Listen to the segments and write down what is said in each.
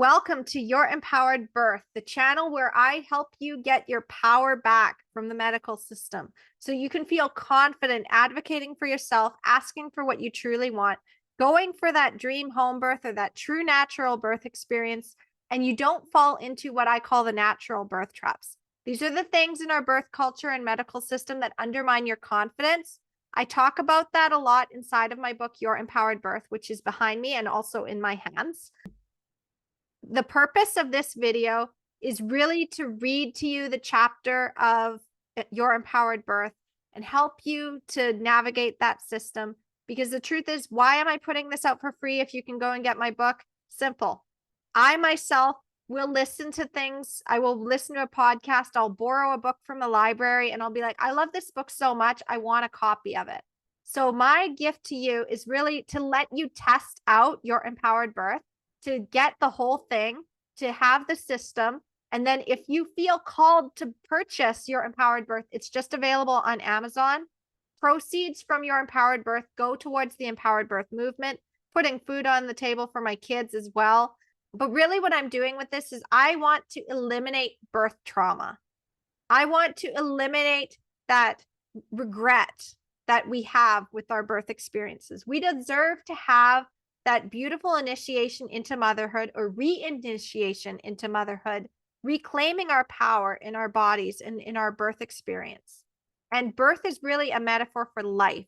Welcome to Your Empowered Birth, the channel where I help you get your power back from the medical system so you can feel confident advocating for yourself, asking for what you truly want, going for that dream home birth or that true natural birth experience, and you don't fall into what I call the natural birth traps. These are the things in our birth culture and medical system that undermine your confidence. I talk about that a lot inside of my book, Your Empowered Birth, which is behind me and also in my hands. The purpose of this video is really to read to you the chapter of Your Empowered Birth and help you to navigate that system. Because the truth is, why am I putting this out for free if you can go and get my book? Simple. I myself will listen to things. I will listen to a podcast. I'll borrow a book from the library and I'll be like, I love this book so much. I want a copy of it. So my gift to you is really to let you test out Your Empowered Birth, to get the whole thing, to have the system. And then if you feel called to purchase Your Empowered Birth, it's just available on Amazon. Proceeds from Your Empowered Birth go towards the Empowered Birth movement, putting food on the table for my kids as well. But really what I'm doing with this is I want to eliminate birth trauma. I want to eliminate that regret that we have with our birth experiences. We deserve to have that beautiful initiation into motherhood or reinitiation into motherhood, reclaiming our power in our bodies and in our birth experience. And birth is really a metaphor for life.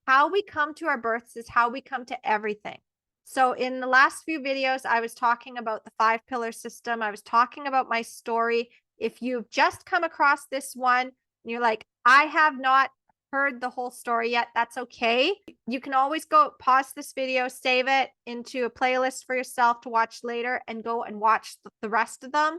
How we come to our births is how we come to everything. So in the last few videos, I was talking about the 5-pillar system. I was talking about my story. If you've just come across this one and you're like, I have not heard the whole story yet, that's okay. You can always go pause this video, save it into a playlist for yourself to watch later and go and watch the rest of them.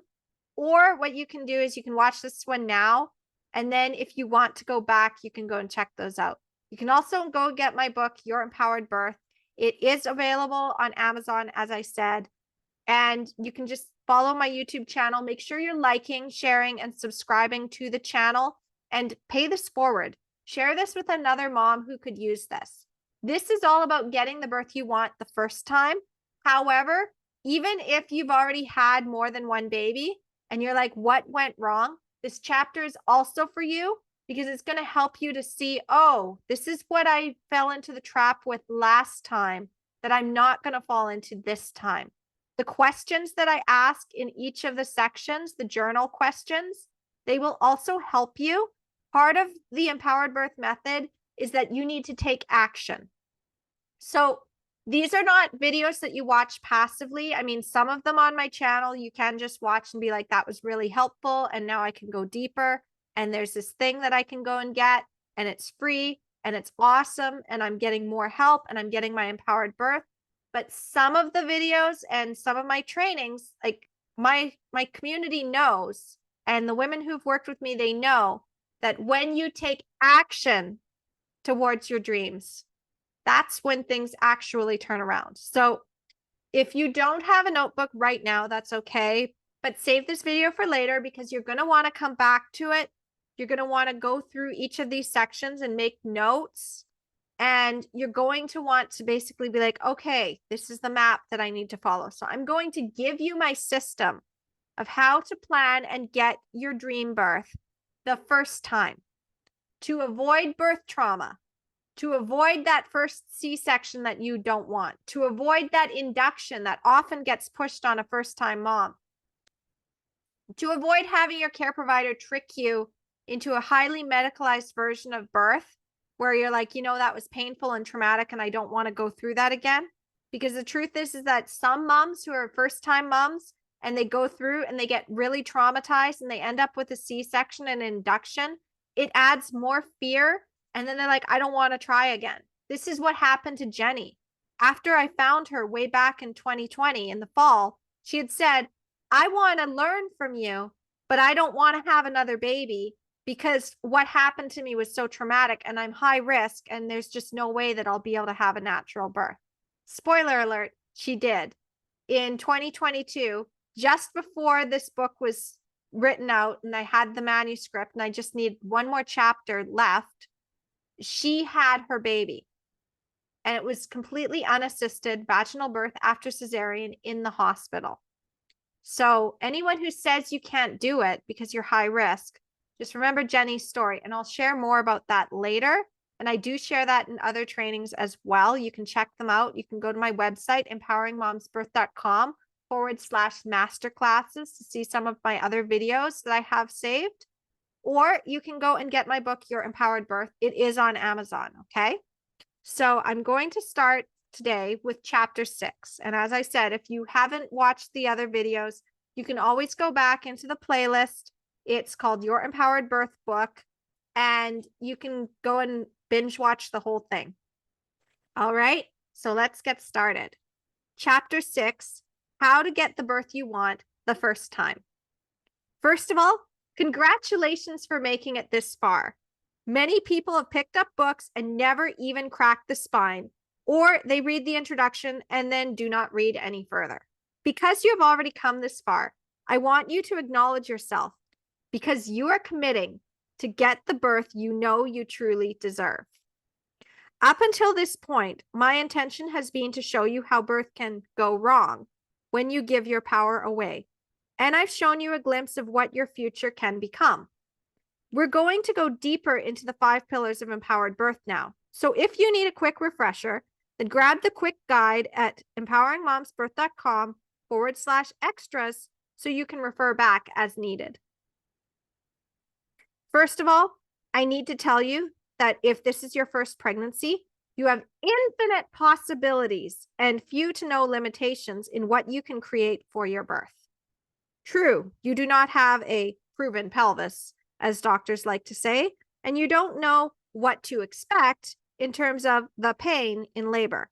Or what you can do is you can watch this one now. And then if you want to go back, you can go and check those out. You can also go get my book, Your Empowered Birth. It is available on Amazon, as I said, and you can just follow my YouTube channel. Make sure you're liking, sharing, and subscribing to the channel and pay this forward. Share this with another mom who could use this. This is all about getting the birth you want the first time. However, even if you've already had more than one baby and you're like, what went wrong? This chapter is also for you because it's going to help you to see, oh, this is what I fell into the trap with last time that I'm not going to fall into this time. The questions that I ask in each of the sections, the journal questions, they will also help you. Part of the Empowered Birth method is that you need to take action. So these are not videos that you watch passively. I mean, some of them on my channel, you can just watch and be like, that was really helpful. And now I can go deeper. And there's this thing that I can go and get, and it's free and it's awesome. And I'm getting more help and I'm getting my Empowered Birth. But some of the videos and some of my trainings, like my community knows, and the women who've worked with me, they know that when you take action towards your dreams, that's when things actually turn around. So if you don't have a notebook right now, that's okay. But save this video for later because you're going to want to come back to it. You're going to want to go through each of these sections and make notes. And you're going to want to basically be like, okay, this is the map that I need to follow. So I'm going to give you my system of how to plan and get your dream birth the first time to avoid birth trauma, to avoid that first C-section that you don't want, to avoid that induction that often gets pushed on a first-time mom, to avoid having your care provider trick you into a highly medicalized version of birth where you're like, that was painful and traumatic and I don't want to go through that again. Because the truth is that some moms who are first-time moms and they go through and they get really traumatized and they end up with a C-section and induction, it adds more fear. And then they're like, I don't want to try again. This is what happened to Jenny. After I found her way back in 2020 in the fall, she had said, I want to learn from you, but I don't want to have another baby because what happened to me was so traumatic and I'm high risk and there's just no way that I'll be able to have a natural birth. Spoiler alert, she did. In 2022, just before this book was written out and I had the manuscript and I just need one more chapter left, she had her baby. And it was completely unassisted vaginal birth after cesarean in the hospital. So anyone who says you can't do it because you're high risk, just remember Jenny's story, and I'll share more about that later. And I do share that in other trainings as well. You can check them out. You can go to my website, empoweringmomsbirth.com/masterclasses to see some of my other videos that I have saved. Or you can go and get my book, Your Empowered Birth. It is on Amazon, okay? So I'm going to start today with chapter 6. And as I said, if you haven't watched the other videos, you can always go back into the playlist. It's called Your Empowered Birth book, and you can go and binge watch the whole thing. All right, so let's get started. Chapter 6, How to Get the Birth You Want the First Time. First of all, congratulations for making it this far. Many people have picked up books and never even cracked the spine, or they read the introduction and then do not read any further. Because you have already come this far, I want you to acknowledge yourself because you are committing to get the birth you know you truly deserve. Up until this point, my intention has been to show you how birth can go wrong when you give your power away. And I've shown you a glimpse of what your future can become. We're going to go deeper into the 5 pillars of empowered birth now. So if you need a quick refresher, then grab the quick guide at empoweringmomsbirth.com/extras so you can refer back as needed. First of all, I need to tell you that if this is your first pregnancy, you have infinite possibilities and few to no limitations in what you can create for your birth. True, you do not have a proven pelvis, as doctors like to say, and you don't know what to expect in terms of the pain in labor.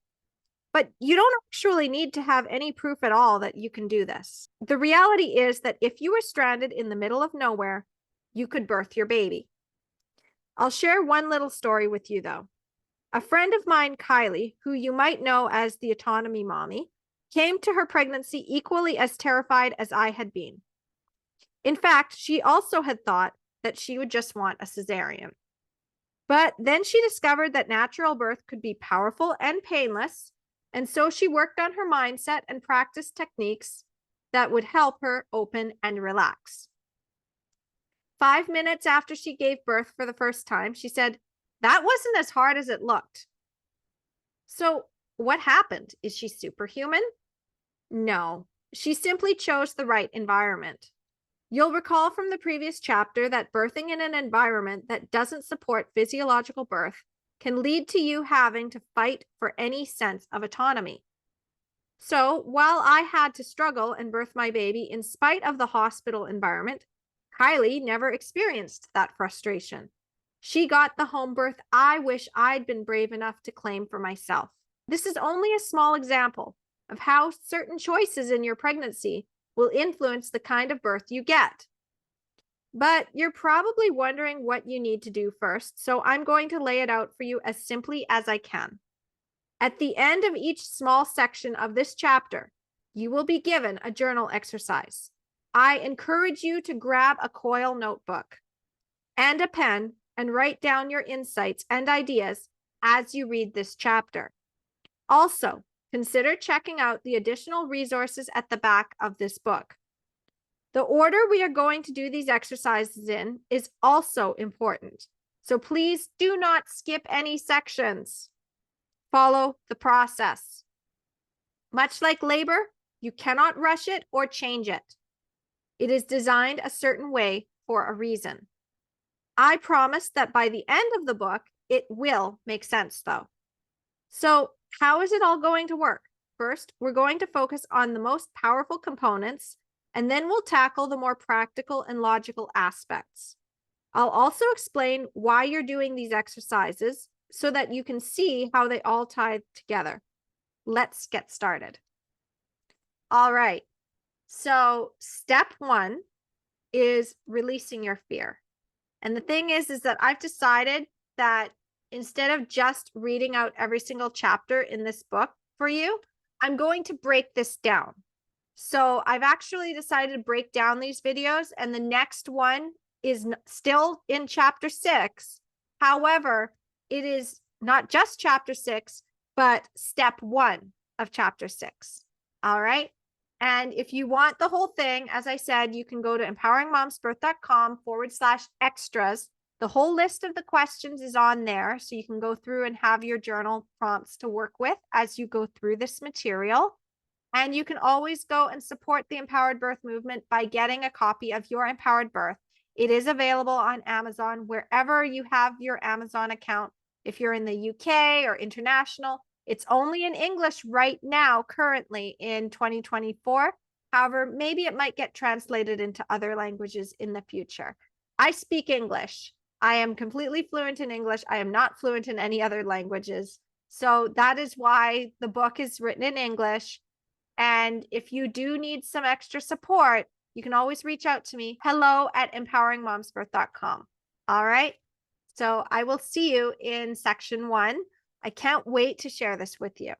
But you don't actually need to have any proof at all that you can do this. The reality is that if you were stranded in the middle of nowhere, you could birth your baby. I'll share one little story with you, though. A friend of mine, Kylie, who you might know as the autonomy mommy, came to her pregnancy equally as terrified as I had been. In fact, she also had thought that she would just want a cesarean. But then she discovered that natural birth could be powerful and painless, and so she worked on her mindset and practiced techniques that would help her open and relax. 5 minutes after she gave birth for the first time, she said, "That wasn't as hard as it looked." So what happened? Is she superhuman? No, she simply chose the right environment. You'll recall from the previous chapter that birthing in an environment that doesn't support physiological birth can lead to you having to fight for any sense of autonomy. So while I had to struggle and birth my baby in spite of the hospital environment, Kylie never experienced that frustration. She got the home birth I wish I'd been brave enough to claim for myself. This is only a small example of how certain choices in your pregnancy will influence the kind of birth you get. But you're probably wondering what you need to do first, so I'm going to lay it out for you as simply as I can. At the end of each small section of this chapter, you will be given a journal exercise. I encourage you to grab a coil notebook and a pen and write down your insights and ideas as you read this chapter. Also, consider checking out the additional resources at the back of this book. The order we are going to do these exercises in is also important, so please do not skip any sections. Follow the process. Much like labor, you cannot rush it or change it. It is designed a certain way for a reason. I promise that by the end of the book, it will make sense, though. So, how is it all going to work? First, we're going to focus on the most powerful components, and then we'll tackle the more practical and logical aspects. I'll also explain why you're doing these exercises so that you can see how they all tie together. Let's get started. All right. So step 1 is releasing your fear. And the thing is that I've decided that instead of just reading out every single chapter in this book for you, I'm going to break this down. So I've actually decided to break down these videos, and the next one is still in chapter 6. However, it is not just chapter 6, but step 1 of chapter 6. All right. And if you want the whole thing, as I said, you can go to empoweringmomsbirth.com/extras. The whole list of the questions is on there. So you can go through and have your journal prompts to work with as you go through this material. And you can always go and support the Empowered Birth movement by getting a copy of your Empowered Birth. It is available on Amazon, wherever you have your Amazon account. If you're in the UK or international, it's only in English right now, currently in 2024. However, maybe it might get translated into other languages in the future. I speak English. I am completely fluent in English. I am not fluent in any other languages. So that is why the book is written in English. And if you do need some extra support, you can always reach out to me. hello@empoweringmomsbirth.com. All right. So I will see you in section 1. I can't wait to share this with you.